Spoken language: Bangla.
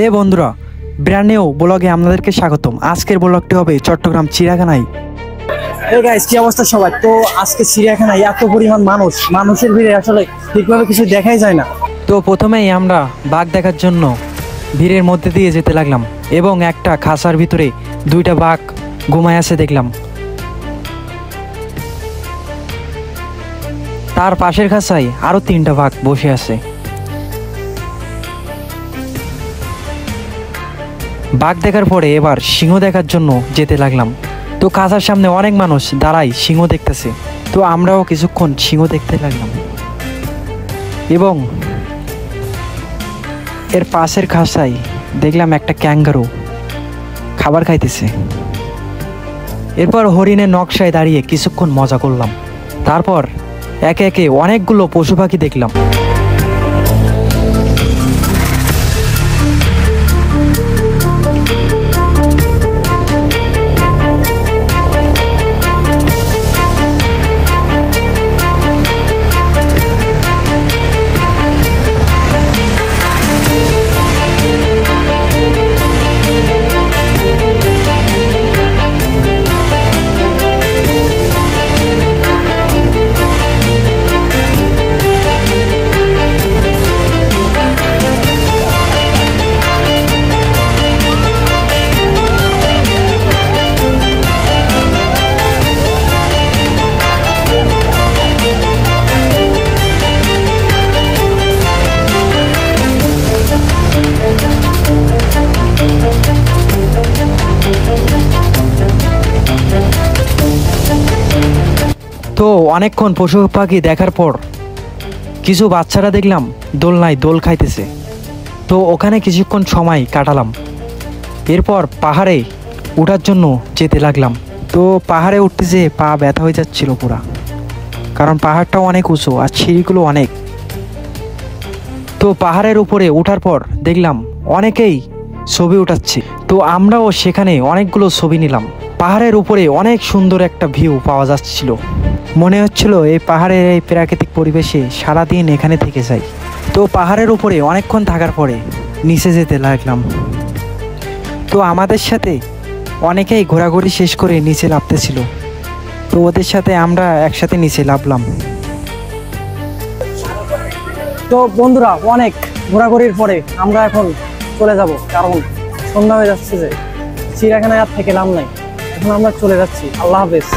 হে বন্ধুরা, ব্র্যান্ড নিউ ব্লগে আপনাদেরকে স্বাগতম। আজকের ব্লগটি হবে চট্টগ্রাম চিড়িয়াখানায়। এই গাইস, কি অবস্থা সবার? তো আজকে চিড়িয়াখানায় এত পরিমাণ মানুষের ভিড়ে আসলে ঠিকভাবে কিছু দেখাই যায় না। তো প্রথমেই আমরা বাঘ দেখার জন্য ভিড়ের মধ্যে দিয়ে যেতে লাগলাম এবং একটা খাঁচার ভিতরে দুইটা বাঘ ঘুমায় আছে দেখলাম। তার পাশের খাঁচায় আরো 3টা বাঘ বসে আছে। বাঘ দেখার পরে এবার সিংহ দেখার জন্য যেতে লাগলাম। তো খাঁচার সামনে অনেক মানুষ দাঁড়ায় সিংহ দেখতেছে। তো আমরাও কিছুক্ষণ সিংহ দেখতে লাগলাম এবং এর পাশের খাঁচায় দেখলাম একটা ক্যাঙ্গারু খাবার খাইতেছে। এরপর হরিণের নকশায় দাঁড়িয়ে কিছুক্ষণ মজা করলাম। তারপর একে একে অনেকগুলো পশু পাখি দেখলাম। তো অনেকক্ষণ পশু পাখি দেখার পর কিছু বাচ্চারা দেখলাম দোলনায় দোল খাইতেছে। তো ওখানে কিছুক্ষণ সময় কাটালাম। এরপর পাহাড়ে ওঠার জন্য যেতে লাগলাম। তো পাহাড়ে উঠতে যেয়ে পা ব্যথা হয়ে যাচ্ছিল পুরা, কারণ পাহাড়টাও অনেক উঁচু আর সিঁড়িগুলো অনেক। তো পাহাড়ের উপরে ওঠার পর দেখলাম অনেকেই ছবি উঠাচ্ছে। তো আমরাও সেখানে অনেকগুলো ছবি নিলাম। পাহাড়ের উপরে অনেক সুন্দর একটা ভিউ পাওয়া যাচ্ছিল। মনে হচ্ছিল এই পাহাড়ের এই প্রাকৃতিক পরিবেশে সারাদিন এখানে থেকে যাই। তো পাহাড়ের উপরে অনেকক্ষণ থাকার পরে নিচে যেতে লাগলাম। তো আমাদের সাথে অনেকেই ঘোরাঘুরি শেষ করে নিচে নামতেছিল। তো ওদের সাথে আমরা একসাথে নিচে নামলাম। তো বন্ধুরা, অনেক ঘোরাঘুরির পরে আমরা এখন চলে যাব, কারণ সন্ধ্যা হয়ে যাচ্ছে। যে চিড়িয়াখানায় আর থেকে লাভ নাই, এখন আমরা চলে যাচ্ছি। আল্লাহ হাফেজ।